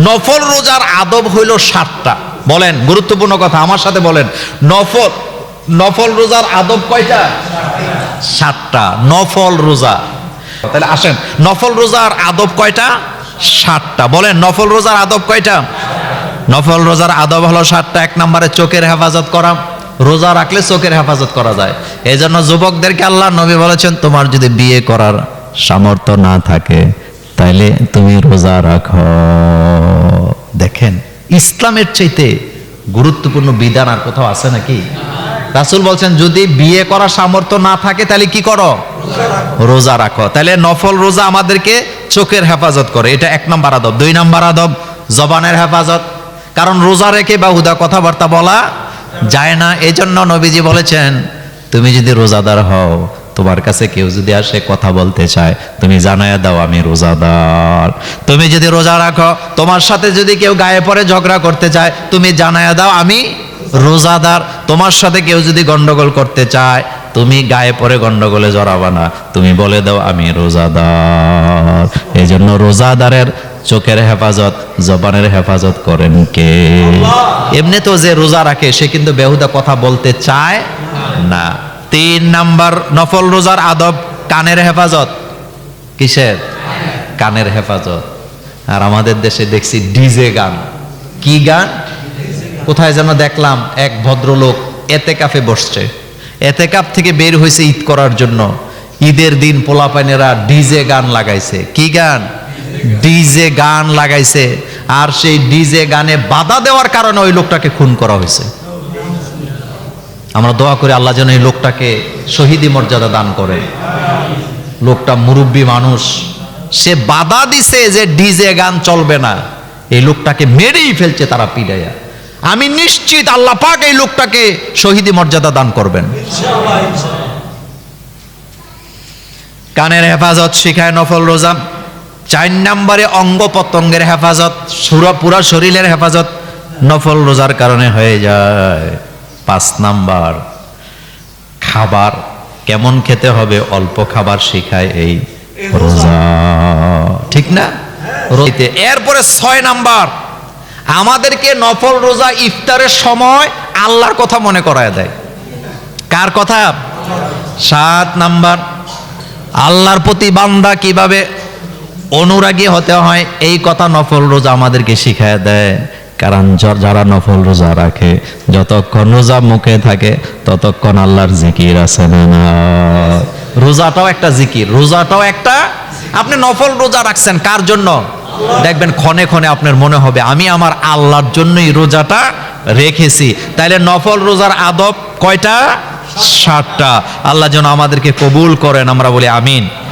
নফল রোজার আদব হইল 7টা। বলেন, গুরুত্বপূর্ণ কথা আমার সাথে বলেন, নফল রোজার আদব কয়টা? 7টা। নফল রোজা, তাহলে আসেন, নফল রোজার আদব কয়টা? 7টা। বলেন, নফল রোজার আদব কয়টা? নফল রোজার আদব হলো 7টা। 1 নম্বরে চোখের হেফাজত করা। রোজা রাখলে চোখের হেফাজত করা যায়। এই জন্য যুবকদেরকে আল্লাহ নবী বলেছেন, তোমার যদি বিয়ে করার সামর্থ্য না থাকে তাইলে তুমি রোজা রাখো। দেখেন, ইসলামের চাইতে গুরুত্বপূর্ণ বিধান আর কোথাও আছে নাকি? রাসূল বলছেন, যদি বিয়ে করার সামর্থ্য না থাকে তাহলে কি করো? রোজা রাখো। তাহলে নফল রোজা আমাদেরকে চোখের হেফাজত করে, এটা 1 নম্বর আদব। 2 নম্বর আদব জবানের হেফাজত, কারণ রোজা রেখে বাহুদা কথাবার্তা বলা যায় না। এই জন্য নবীজি বলেছেন, তুমি যদি রোজাদার হও, তোমার কাছে কেউ যদি আসে কথা বলতে চায়, তুমি জানায়া দাও আমি রোজাদার। তুমি যদি রোজা রাখো, তোমার সাথে যদি কেউ গায়ে পড়ে ঝগড়া করতে চায়, তুমি জানায়া দাও আমি রোজাদার। তোমার সাথে কেউ যদি গন্ডগোল করতে চায়, তুমি গায়ে পড়ে গন্ডগোলে জড়াবা না, তুমি বলে দাও আমি রোজাদার। এই জন্য রোজাদারের চোখের হেফাজত, জবানের হেফাজত করেন কে? এমনি তো যে রোজা রাখে সে কিন্তু বেহুদা কথা বলতে চায় না। 3 নাম্বার নফল রোজার আদব কানের হেফাজত। কিসের? কানের হেফাজত। আর আমাদের দেশে দেখছি ডিজে গান। কি গান? কোথায় যেন দেখলাম এক ভদ্রলোক এতেকাফে বসছে, এতেকাফ থেকে বের হয়েছে ঈদ করার জন্য। ঈদের দিন পোলাপাইনেরা ডিজে গান লাগাইছে। কি গান? ডিজে গান লাগাইছে। আর সেই ডিজে গানে বাধা দেওয়ার কারণে ওই লোকটাকে খুন করা হয়েছে। আমরা দোয়া করি আল্লাহ যেন এই লোকটাকে শহীদি মর্যাদা দান করে। লোকটা মুরব্বী মানুষ, সে বাধা দিছে যে ডিজে গান চলবে না। এই লোকটাকে মেরেই ফেলছে তারা পিটাইয়া। আমি নিশ্চিত আল্লাহ পাক এই লোকটাকে শহীদি মর্যাদা দান করবেন। কানের হেফাজত শিখায় নফল রোজা। 4 নম্বরে অঙ্গ প্রত্যঙ্গের হেফাজত, পুরা শরীরের হেফাজত নফল রোজার কারণে হয়ে যায়। 5 নাম্বার খাবার কেমন খেতে হবে, অল্প খাবার শিখায় এই রোজা, ঠিক না? এরপরে 6 নাম্বার আমাদেরকে নফল রোজা ইফতারের সময় আল্লাহর কথা মনে করায় দেয়। কার কথা? 7 নাম্বার আল্লাহর প্রতি বান্দা কিভাবে অনুরাগী হতে হয়, এই কথা নফল রোজা আমাদেরকে শিখায় দেয়। কারণ যারা নফল রোজা রাখে, যতক্ষণ রোজা মুখে থাকে ততক্ষণ আল্লাহর জিকির আছে না? রোজাটাও একটা জিকির, রোজাটাও একটা। আপনি নফল রোজা রাখছেন কার জন্য? দেখবেন ক্ষণে ক্ষণে আপনার মনে হবে আমি আমার আল্লাহর জন্যই রোজাটা রেখেছি। তাইলে নফল রোজার আদব কয়টা? 7টা। আল্লাহ যেন আমাদেরকে কবুল করেন, আমরা বলি আমিন।